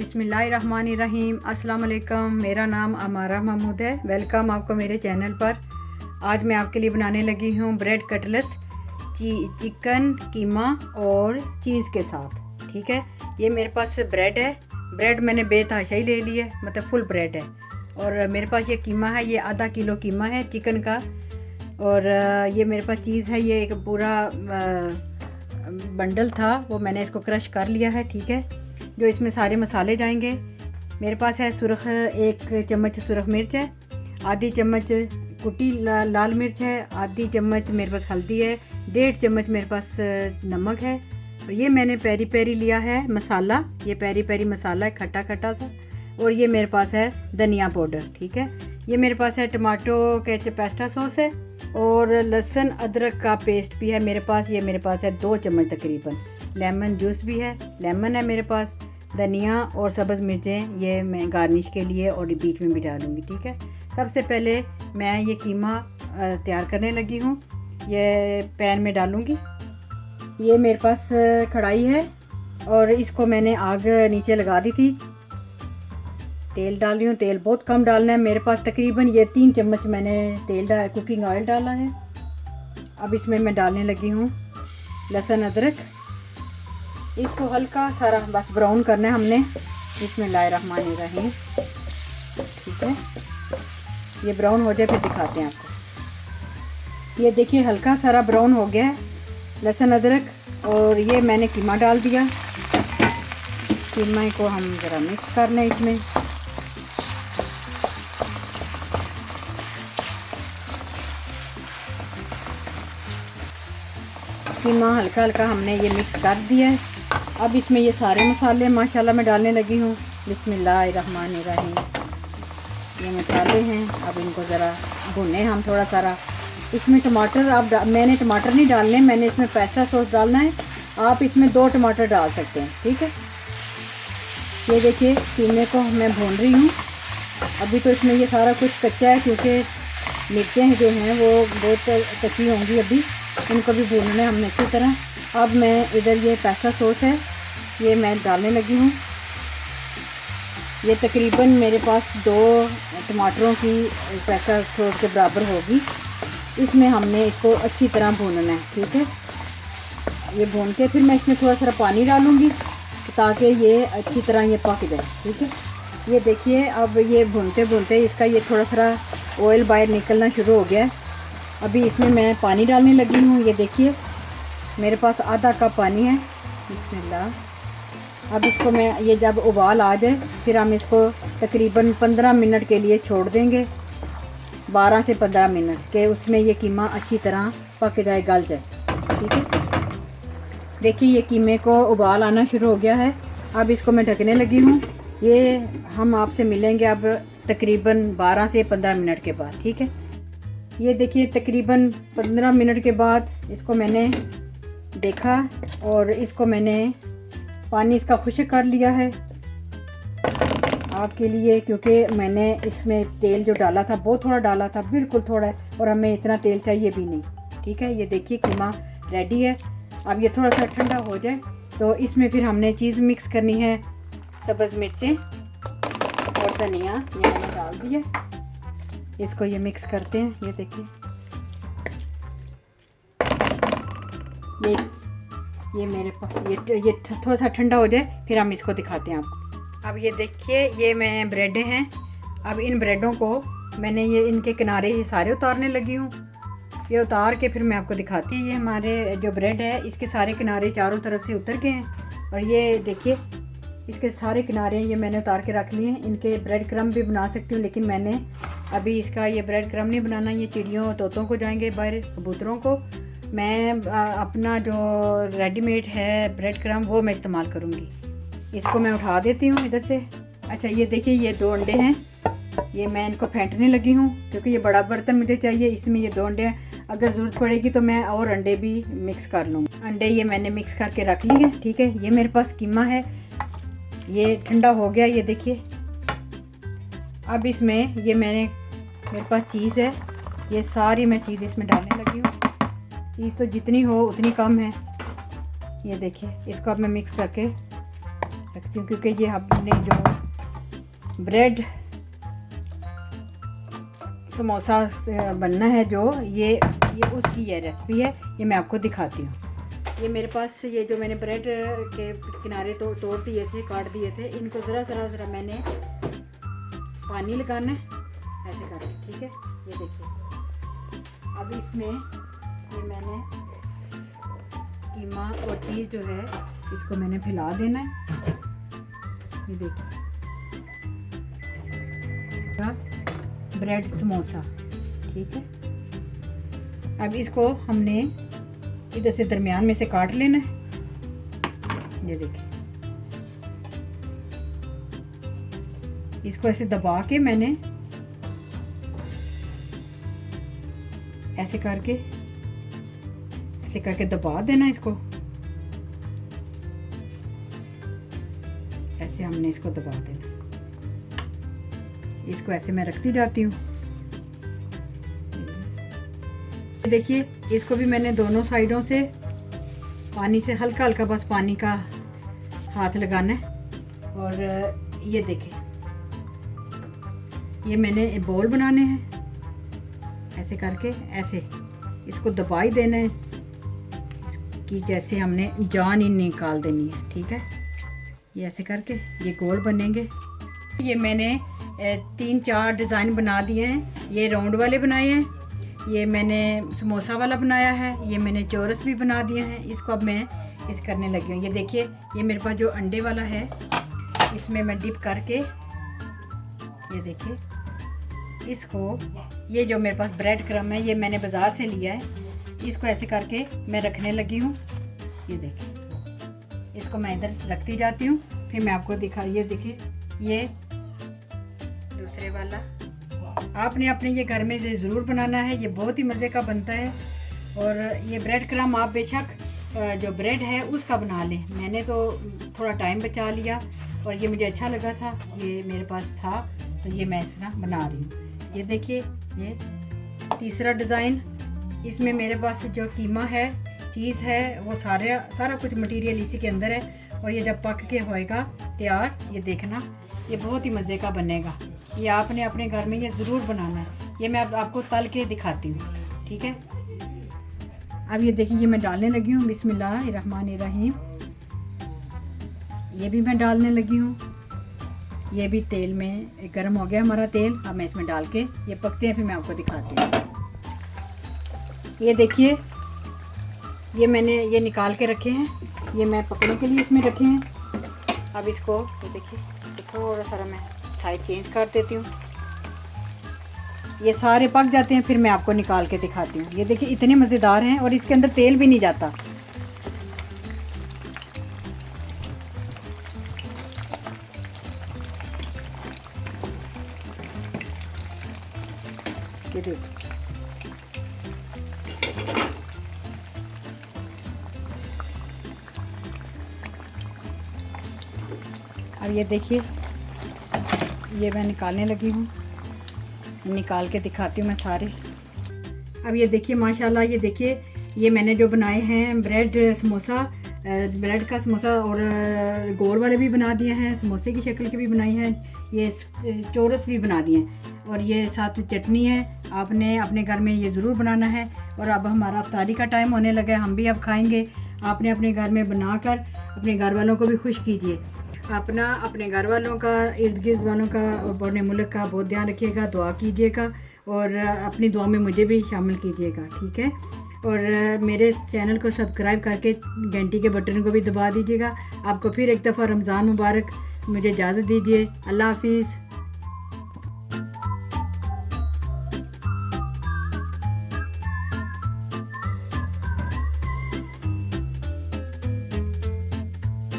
बिस्मिल्लाहिर्रहमानिर्रहीम। अस्सलाम वालेकुम। मेरा नाम अमारा महमूद है। वेलकम आपको मेरे चैनल पर। आज मैं आपके लिए बनाने लगी हूँ ब्रेड कटलेट्स चिकन कीमा और चीज़ के साथ। ठीक है, ये मेरे पास ब्रेड है। ब्रेड मैंने बेतहाशा ही ले ली है, मतलब फुल ब्रेड है। और मेरे पास ये कीमा है, ये आधा किलो कीमा है चिकन का। और ये मेरे पास चीज़ है, ये एक पूरा बंडल था, वो मैंने इसको क्रश कर लिया है। ठीक है, जो इसमें सारे मसाले जाएंगे। मेरे पास है सुरख, 1 चम्मच सुरख मिर्च है, आधी चम्मच कुटी लाल मिर्च है, आधी चम्मच मेरे पास हल्दी है, 1.5 चम्मच मेरे पास नमक है। और ये मैंने पेरी पेरी लिया है मसाला, ये पेरी पेरी मसाला है, खट्टा खट्टा सा। और ये मेरे पास है धनिया पाउडर। ठीक है, ये मेरे पास है टमाटो केचप पेस्टा सॉस है, और लहसुन अदरक का पेस्ट भी है मेरे पास। ये मेरे पास है 2 चम्मच तकरीबन। लेमन जूस भी है, लेमन है मेरे पास। धनिया और सब्ज़ मिर्चें ये मैं गार्निश के लिए और बीच में भी डालूँगी। ठीक है, सबसे पहले मैं ये कीमा तैयार करने लगी हूँ। ये पैन में डालूँगी। ये मेरे पास कढ़ाई है और इसको मैंने आग नीचे लगा दी थी। तेल डाल रही हूँ, तेल बहुत कम डालना है। मेरे पास तकरीबन ये 3 चम्मच मैंने कुकिंग ऑयल डाला है। अब इसमें मैं डालने लगी हूँ लहसुन अदरक। इसको हल्का सारा बस ब्राउन करना है हमने। बिस्मिल्लाहिर्रहमानिर्रहीम। ठीक है, ये ब्राउन हो जाए फिर दिखाते हैं आपको। ये देखिए हल्का सारा ब्राउन हो गया है लहसुन अदरक। और ये मैंने कीमा डाल दिया। कीमा को हम ज़रा मिक्स कर लें इसमें। कीमा हल्का हल्का हमने ये मिक्स कर दिया है। अब इसमें ये सारे मसाले माशाल्लाह मैं डालने लगी हूँ। बिस्मिल्लाहिर्रहमानिर्रहीम। ये मसाले हैं, अब इनको ज़रा भुने हम थोड़ा सारा। इसमें टमाटर मैंने टमाटर नहीं डालने, मैंने इसमें पेस्टा सॉस डालना है। आप इसमें 2 टमाटर डाल सकते हैं। ठीक है, ये देखिए कीमे को मैं भून रही हूँ। अभी तो इसमें ये सारा कुछ कच्चा है, क्योंकि मिर्चें जो हैं वो बहुत कच्ची होंगी अभी। इनको भी भूनना है हमने अच्छी तरह। अब मैं इधर ये पेस्टा सॉस है, ये मैं डालने लगी हूँ। ये तकरीबन मेरे पास 2 टमाटरों की पेस्टा सॉस के बराबर होगी। इसमें हमने इसको अच्छी तरह भूनना है। ठीक है, ये भून के फिर मैं इसमें थोड़ा सा पानी डालूँगी ताकि ये अच्छी तरह ये पक जाए। ठीक है, ये देखिए अब ये भूनते भूनते इसका ये थोड़ा सा ऑयल बाहर निकलना शुरू हो गया है। अभी इसमें मैं पानी डालने लगी हूँ। ये देखिए मेरे पास आधा कप पानी है। बिस्मिल्लाह। अब इसको मैं ये जब उबाल आ जाए फिर हम इसको तकरीबन 15 मिनट के लिए छोड़ देंगे। 12 से 15 मिनट के उसमें ये कीमा अच्छी तरह पक जाए, गल जाए। ठीक है, देखिए ये कीमे को उबाल आना शुरू हो गया है। अब इसको मैं ढकने लगी हूँ। ये हम आपसे मिलेंगे अब तकरीबन 12 से 15 मिनट के बाद। ठीक है, ये देखिए तकरीबन 15 मिनट के बाद इसको मैंने देखा और इसको मैंने पानी इसका खुश्क कर लिया है आपके लिए, क्योंकि मैंने इसमें तेल जो डाला था बहुत थोड़ा डाला था, बिल्कुल थोड़ा है, और हमें इतना तेल चाहिए भी नहीं। ठीक है, ये देखिए कीमा रेडी है। अब ये थोड़ा सा ठंडा हो जाए तो इसमें फिर हमने चीज़ मिक्स करनी है। सब्ज़ मिर्चें और धनिया ये मैंने डाल दिया। इसको ये मिक्स करते हैं। ये देखिए ये मेरे पास ये थोड़ा सा ठंडा हो जाए फिर हम इसको दिखाते हैं आपको। अब ये देखिए ये मैं ब्रेडें हैं। अब इन ब्रेडों को मैंने ये इनके किनारे ये सारे उतारने लगी हूँ। ये उतार के फिर मैं आपको दिखाती हूँ। ये हमारे जो ब्रेड है इसके सारे किनारे चारों तरफ से उतर गए हैं। और ये देखिए इसके सारे किनारे ये मैंने उतार के रख लिए हैं। इनके ब्रेड क्रम्ब भी बना सकती हूँ, लेकिन मैंने अभी इसका ये ब्रेड क्रम्ब नहीं बनाना। ये चिड़ियों तोतों को जाएंगे बाहर, कबूतरों को। मैं अपना जो रेडीमेड है ब्रेड क्रम्ब वो मैं इस्तेमाल करूँगी। इसको मैं उठा देती हूँ इधर से। अच्छा ये देखिए, ये 2 अंडे हैं, ये मैं इनको फेंटने लगी हूँ क्योंकि ये बड़ा बर्तन मुझे चाहिए। इसमें ये 2 अंडे हैं, अगर ज़रूरत पड़ेगी तो मैं और अंडे भी मिक्स कर लूँगी। अंडे ये मैंने मिक्स करके रख लिए, ठीक है। ये मेरे पास कीमा है, ये ठंडा हो गया, ये देखिए। अब इसमें ये मेरे पास चीज़ है, ये सारी मैं चीज़ इसमें डालने लगी हूँ। चीज़ तो जितनी हो उतनी कम है। ये देखिए, इसको अब मैं मिक्स करके रखती हूँ क्योंकि ये हमने जो ब्रेड समोसा बनना है जो ये उसकी ये रेसिपी है, ये मैं आपको दिखाती हूँ। ये मेरे पास ये जो मैंने ब्रेड के किनारे तोड़ दिए थे, काट दिए थे, इनको ज़रा मैंने पानी लगाना है ऐसे करके, ठीक है। ये देखिए, अब इसमें ये मैंने कीमा और चीज़ जो है इसको मैंने फैला देना है। ये देखिए, ब्रेड समोसा, ठीक है। अब इसको हमने इधर से दरमियान में से काट लेना है। ये देखिए, इसको ऐसे दबा के मैंने ऐसे करके दबा देना इसको। ऐसे हमने इसको दबा देना। इसको ऐसे मैं रखती जाती हूँ। देखिए, इसको भी मैंने दोनों साइडों से पानी से हल्का हल्का बस पानी का हाथ लगाना है। और ये देखिए, ये मैंने बॉल बनाने हैं, ऐसे करके ऐसे इसको दबा ही देना है कि जैसे हमने जान ही निकाल देनी है, ठीक है। ये ऐसे करके ये गोल बनेंगे। ये मैंने 3-4 डिज़ाइन बना दिए हैं। ये राउंड वाले बनाए हैं, ये मैंने समोसा वाला बनाया है, ये मैंने चौरस भी बना दिए हैं। इसको अब मैं इस करने लगी हूँ। ये देखिए, ये मेरे पास जो अंडे वाला है इसमें मैं डिप करके, ये देखिए, इसको ये जो मेरे पास ब्रेड क्रम है ये मैंने बाज़ार से लिया है, इसको ऐसे करके मैं रखने लगी हूँ। ये देखिए, इसको मैं इधर रखती जाती हूँ, फिर मैं आपको ये देखिए, ये दूसरे वाला आपने अपने ये घर में ज़रूर बनाना है, ये बहुत ही मज़े का बनता है। और ये ब्रेड क्रम आप बेशक जो ब्रेड है उसका बना लें। मैंने तो थोड़ा टाइम बचा लिया और ये मुझे अच्छा लगा था, ये मेरे पास था तो ये मैं इस तरह बना रही हूँ। ये देखिए, ये तीसरा डिज़ाइन, इसमें मेरे पास जो कीमा है, चीज़ है, वो सारा कुछ मटेरियल इसी के अंदर है। और ये जब पक के होएगा तैयार, ये देखना, ये बहुत ही मज़े का बनेगा। ये आपने अपने घर में ये ज़रूर बनाना है। ये मैं आपको तल के दिखाती हूँ, ठीक है। अब ये देखिए, ये मैं डालने लगी हूँ, बिस्मिल्लाहिर्रहमानिर्रहीम। ये भी मैं डालने लगी हूँ। ये भी तेल में गर्म हो गया हमारा तेल। अब मैं इसमें डाल के ये पकते हैं, फिर मैं आपको दिखाती हूँ। ये देखिए, ये मैंने ये निकाल के रखे हैं, ये मैं पकने के लिए इसमें रखे हैं। अब इसको ये देखिए, थोड़ा सा मैं साइड चेंज कर देती हूँ। ये सारे पक जाते हैं, फिर मैं आपको निकाल के दिखाती हूँ। ये देखिए, इतने मज़ेदार हैं और इसके अंदर तेल भी नहीं जाता। ये देखिए, अब ये देखिए, ये मैं निकालने लगी हूँ, निकाल के दिखाती हूँ मैं सारे। अब ये देखिए, माशाल्लाह, ये देखिए, ये मैंने जो बनाए हैं ब्रेड का समोसा और गोल वाले भी बना दिए हैं, समोसे की शक्ल के भी बनाई हैं, ये चौरस भी बना दिए हैं। और ये साथ चटनी है, आपने अपने घर में ये ज़रूर बनाना है। और अब हमारा इफ्तारी का टाइम होने लगा है, हम भी अब खाएँगे। आपने अपने घर में बनाकर अपने घर वालों को भी खुश कीजिए। अपने घर वालों का, इर्द गिर्द वालों का और अपने मुल्क का बहुत ध्यान रखिएगा, दुआ कीजिएगा और अपनी दुआ में मुझे भी शामिल कीजिएगा, ठीक है। और मेरे चैनल को सब्सक्राइब करके घंटी के बटन को भी दबा दीजिएगा। आपको फिर एक दफ़ा रमज़ान मुबारक। मुझे इजाज़त दीजिए। अल्लाह हाफिज़।